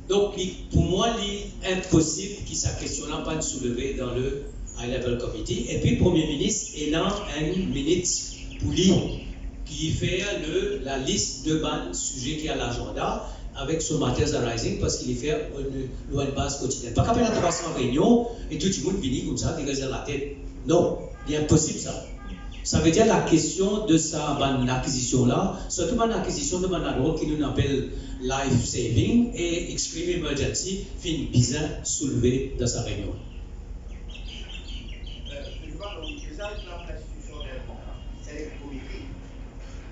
C: Donc, pour moi, il est impossible que cette question-là pas soulevée dans le High Level Committee. Et puis, le Premier ministre est dans une minute pour lui, qui fait la liste de sujets qui est à l'agenda avec son Matters Arising parce qu'il fait une base quotidienne. Pas qu'à peine à 300 réunions et tout le monde vient comme ça, qui réserve la tête. Non, il est impossible ça. Ça veut dire la question de sa acquisition-là, surtout une acquisition de Manador qui nous appelle life saving et extreme emergency, fin bien soulevé dans sa réunion.
E: Je parle donc déjà de l'institution c'est les comités.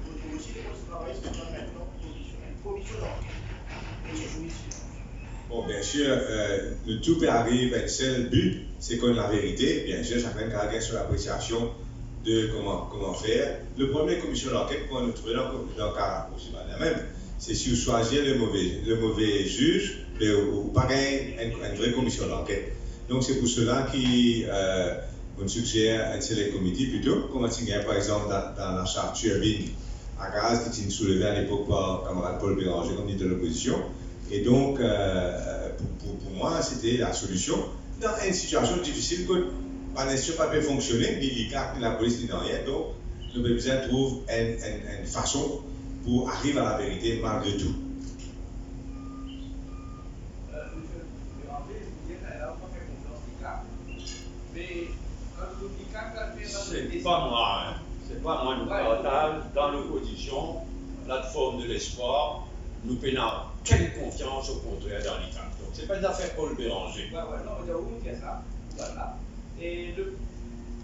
E: Vous aussi les travailler sur maintenant une commission d'enquête et les juridictions.
A: Bon, bien sûr, le tout peut arriver, un seul but, c'est qu'on la vérité. Bien sûr, chacun a sur l'appréciation de comment faire. Le premier commission d'enquête qu'on nous trouve dans le cas même, c'est si vous choisissez le mauvais juge, ou pas une vraie commission d'enquête. Donc c'est pour cela qu'on suggère un seul comité plutôt, comme on signe par exemple dans la charte turbine à gaz qui était soulevée à l'époque par le camarade Paul Béranger comme dit de l'opposition. Et donc pour moi c'était la solution dans une situation difficile que la nation pas peut fonctionner, ni l'ICAC, ni la police, ni rien. Donc, nous avons besoin de trouver une façon pour arriver à la vérité malgré tout.
E: Monsieur Béranger, vous dites qu'elle n'a pas fait confiance au l'ICAC. Mais quand vous dites l'ICAC,
B: c'est pas moi. Hein. C'est pas moi. Nous partageons dans l'opposition, plateforme de l'espoir, nous pénons quelle confiance au contraire dans l'ICAC. Donc, ce n'est pas une affaire Paul Béranger.
E: Non, on dit ça. Voilà. Et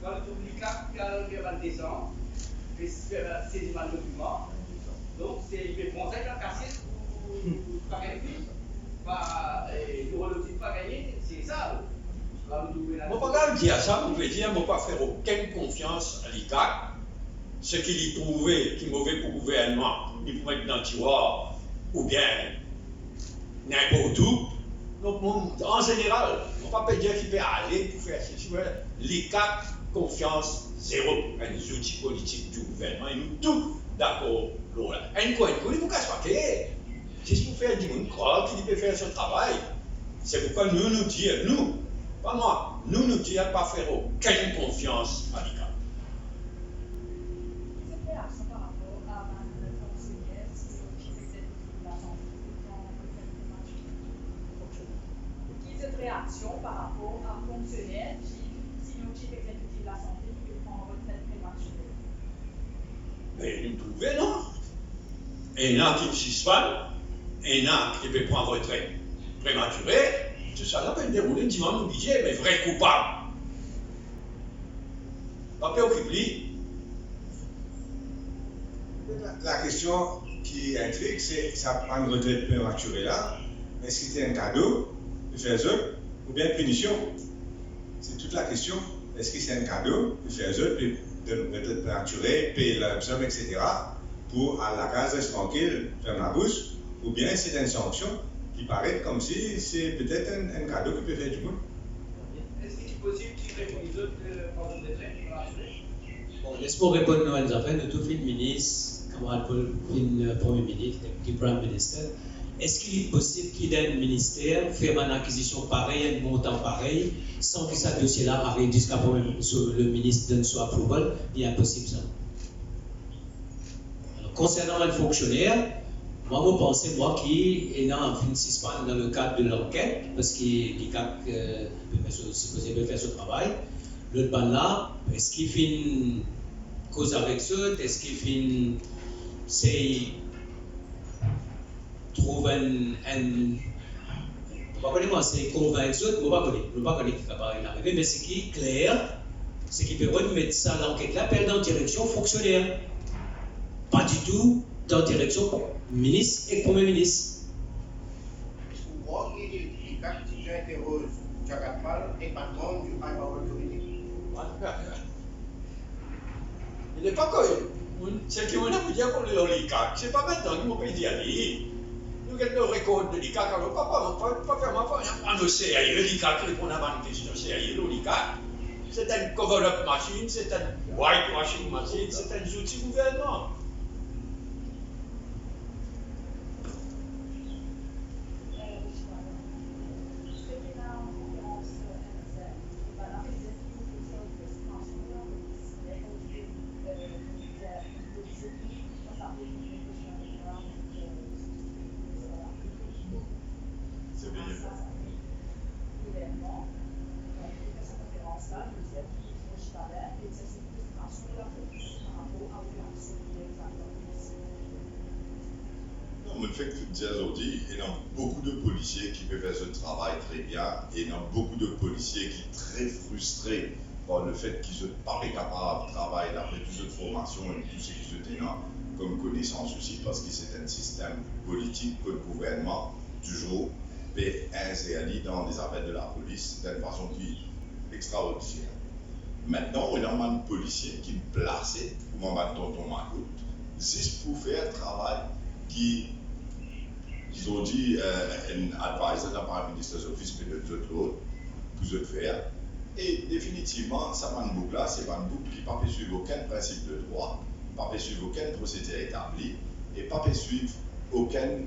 E: quand le l'ICAC, il va descendre, il fait saisir un document. Donc, il fait penser qu'il a cassé pour pas gagner. Il ne pas gagner, c'est ça.
B: Je ne peux pas dire ça, je peux dire que je ne peux pas faire aucune confiance à l'ICAC. Ce qu'il y trouvait qui est mauvais pour le gouvernement, il faut mettre dans le tiroir ou bien n'importe où. Donc, en général, on ne peut pas dire qu'il peut aller pour faire ce que l'ICAC, confiance zéro. Les outils politiques du gouvernement, ils nous tous d'accord. Il ne faut pas se faire. C'est ce qu'on fait du monde croire qu'il peut faire ce travail. C'est pourquoi nous disons, nous, pas moi, nous disons pas faire aucune confiance à l'ICAC.
F: Réaction par rapport à un fonctionnaire qui, sinon chief exécutif de la santé, qui peut prendre en retraite prématurée.
B: Mais nous trouvons, non. Et il y en a qui ne suivent pas, et il y en a qui peut prendre en retraite prématurée, tout ça là peut dérouler devant nos budgets, mais vrai coupable. Pas préoccupé.
A: La question qui intrigue, c'est ça prendre une retraite prématurée là, est-ce que c'est un cadeau de faire ça ou bien une punition? C'est toute la question. Est-ce que c'est un cadeau de faire ça, de retraite prématurée, payer la somme, etc., pour à la case rester tranquille, faire la bouche, ou bien c'est une sanction qui paraît comme si c'est peut-être un cadeau qui peut faire du monde.
E: Est-ce qu'il est possible qu'il réponde les autres pendant des traits pour l'arriver?
C: Bon, laisse-moi répondre à nos affaires de tout le ministre, camarade Paul, le Premier ministre, le Prime Minister. Est-ce qu'il est possible qu'il ait un ministère, faire une acquisition pareille, un montant pareil, sans que ce dossier-là arrive jusqu'à le ministre donne son approval? Il est impossible ça. Alors, concernant un fonctionnaire, moi, je pense, moi, qui est dans le cadre de l'enquête, parce qu'il est supposé faire ce travail, le ban là, est-ce qu'il fait une cause avec ça? Est-ce qu'il fait une. Trouve un. Je ne sais pas c'est convaincre ça, je ne sais pas qui va arriver, mais ce qui est clair, c'est qu'il peut remettre ça, l'enquête-là, dans la direction fonctionnaire. Pas du tout dans la direction ministre et Premier ministre.
G: Souvent, il quand tu interroges Jagatmal et patron du High Power Committee.
B: Il n'est pas connu. C'est qu'on a pu dire pour l'oligarque. C'est pas maintenant que mon pays dit à lui. Nous avons le record de l'oligarque. Alors, pas faire ma femme. On le sait, l'oligarque, on a une question, c'est l'oligarque. C'est une cover-up machine, c'est une whitewashing machine, c'est un outil gouvernement.
D: Le fait que tu aujourd'hui, il y a beaucoup de policiers qui peuvent faire ce travail très bien et il y a beaucoup de policiers qui sont très frustrés par le fait qu'ils ne sont pas capables de travailler d'après toute cette formation et tout ce qui se tenant comme connaissance aussi parce que c'est un système politique que le gouvernement toujours peut insérer dans les affaires de la police d'une façon qui est extraordinaire. Maintenant, il y a un policier qui est placé, comme on va tonton Macoute, juste pour faire un travail qui ils ont dit un advisor dans le minister's office mais de tout l'autre pour se faire. Et définitivement, ça va une boucle là, c'est une boucle qui ne peut pas suivre aucun principe de droit, ne peut pas suivre aucune procédure établie et ne peut pas suivre aucun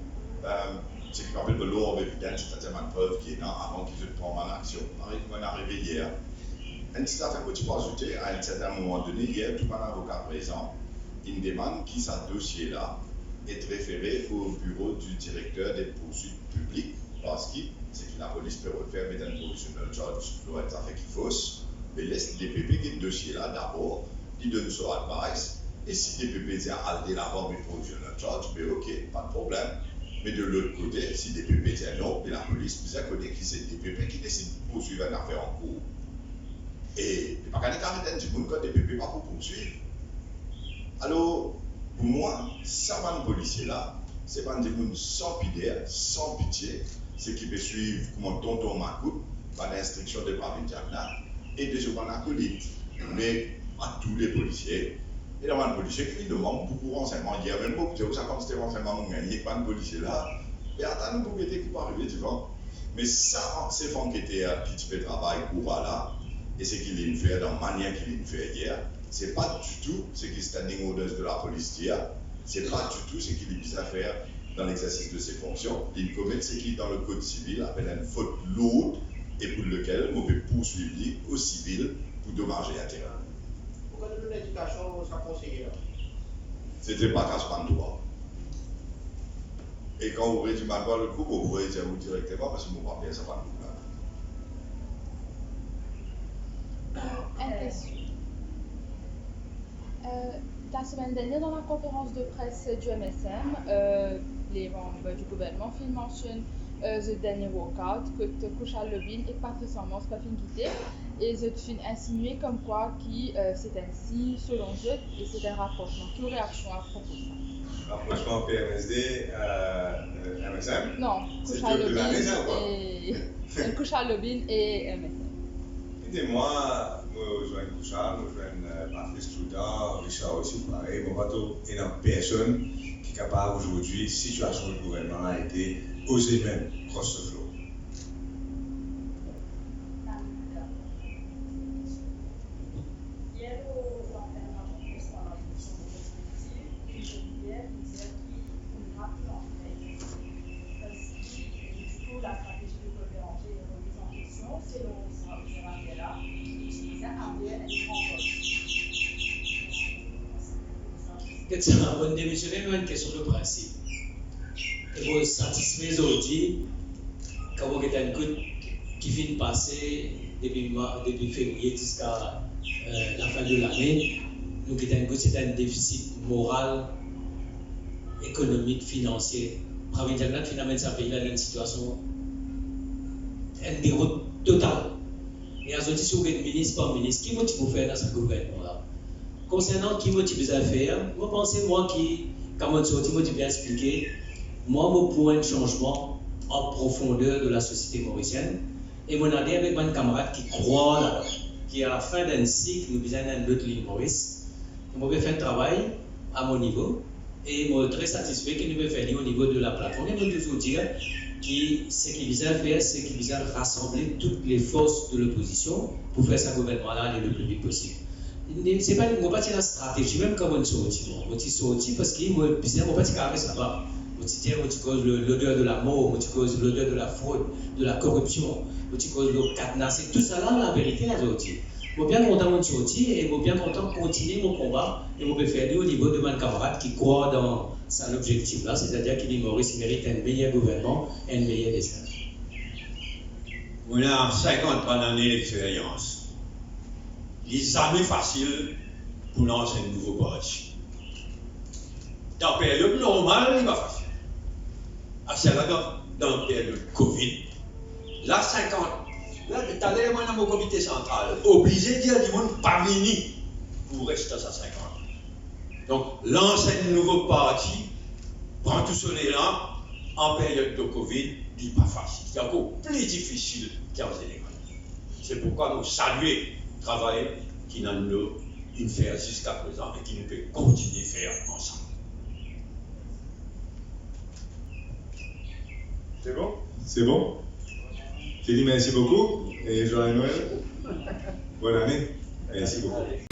D: ce qu'on appelle le law of evidence, c'est-à-dire une preuve qui est là avant qu'ils se prennent en action. Pareil comme on est arrivé hier. Un petit affaire que tu peux ajouter, à un certain moment donné, hier, tout un avocat présent, il demande qui ce dossier-là est référé au bureau du directeur des poursuites publiques parce que c'est que la police peut refaire mais un provisional charge doit être affaire qui fausse mais laisse DPP qui est le dossier là d'abord il donne son advice et si DPP dit à d'abord mais provisional charge mais ok pas de problème mais de l'autre côté si DPP dit non mais la police vous connaît qui c'est DPP qui décide de poursuivre une affaire en cours et pas qu'à arrêter du monde quand DPP pas pour poursuivre alors pour moi, ça va un policier là, c'est pas un gens sans pitié, sans pitié, c'est qui peut suivre comme tonton Macoute, par l'instruction de Paris Diagna, et de ce qu'on acolyte. Mais à tous les policiers, et il y a un policier qui demande beaucoup de renseignements. Il y a même beaucoup de ça comme c'était renseignement, il n'y a pas de policier là, et attends, nous pouvons qui peut arriver, tu vois. Mais ça, c'est fond qui était un petit peu de travail pour là, et c'est qu'il a fait, dans la manière qu'il a fait hier. C'est pas du tout ce qui est standing orders de la police hier, c'est pas du tout ce qu'il est bisa faire dans l'exercice de ses fonctions. Il commet ce qui dans le code civil appelle une faute lourde et pour lequel on peut poursuivre au civil pour dommages et intérêts.
G: Pourquoi nous l'éducation ça conseiller?
D: C'était pas casse-pantois. Et quand vous voyez du mal voir le coup, vous pouvez dire directement parce que mon papier ça va nous
H: Une question. La semaine dernière, dans la conférence de presse du MSM, les membres du gouvernement font mention du dernier walkout que Kushal Levin et Patrice Amos peuvent quitter et ils ont insinué comme quoi c'est ainsi selon eux et c'est un rapprochement. Quelle réaction à propos de ça?
A: Rapprochement PMSD, MSM?
H: Non, Kushal Levin et MSM.
A: Écoutez, moi, je joins Kushal, je joins Patrice Soudan, Richard aussi pareil, bon, pas tout, et une personne qui est capable aujourd'hui, situation du gouvernement a été osée même cross the floor.
F: Hier, l'enterrement de l'histoire de la mission de perspective, et je voulais vous dire qu'il faudra plus en fait. Parce que, du coup, la stratégie de Coopéranger est remise en question, selon ce rappel-là, utiliser un bien et en
C: Peut-être c'est un bon démissionnaire, mais une question de principe. Et vous satisfait aujourd'hui, quand vous avez une coûte qui vient de passer depuis février jusqu'à la fin de l'année, nous avons c'est un déficit moral, économique, financier. Provincialement, finalement, ça pays là dans une situation, un déroute total. Et aujourd'hui, si vous êtes ministre par ministre, qui motive vous faire dans ce gouvernement-là? Concernant qui motive à faire, moi pensez moi qui, comme on sorti, moi bien expliqué, moi mon point de changement en profondeur de la société mauricienne, et mon année avec mon camarade qui croit là, qui à la fin d'un cycle, nous besoin d'un autre ligne Maurice, moi vais faire un travail à mon niveau, et moi très satisfait que nous vais faire au niveau de la plateforme. Et nous toujours dire que ce qui vise à faire, c'est qu'il vise à rassembler toutes les forces de l'opposition pour faire ce gouvernement-là le plus vite possible. C'est pas la stratégie, même quand on sorti, parce que moi, on pas carré ça va. On cause l'odeur de la mort, on cause l'odeur de la fraude, de la corruption, on cause le cadenas, c'est tout ça là, la vérité, la sortie. Je suis bien content de sortir et je suis bien content de continuer mon combat et je vais faire au niveau de mon camarade qui croit dans son objectif là, c'est-à-dire qu'il Maurice mérite un meilleur gouvernement et un meilleur destin.
B: On a 50 années d'expérience. Il n'est jamais facile pour lancer un nouveau parti. Dans la période normale, il n'est pas facile. C'est dans la période Covid, là, 50, là, tu as l'air dans mon comité central, obligé de dire du monde pas venu pour rester à 50. Donc, lancer un nouveau parti, prendre tout ce là en période de Covid, il n'est pas facile. C'est encore plus difficile qu'en Sénégal. C'est pourquoi nous saluons le travail qui nous a fait jusqu'à présent et qui nous peut continuer à faire ensemble.
A: C'est bon? C'est bon? Je dis merci beaucoup et joyeux Noël. Bonne année. Merci beaucoup.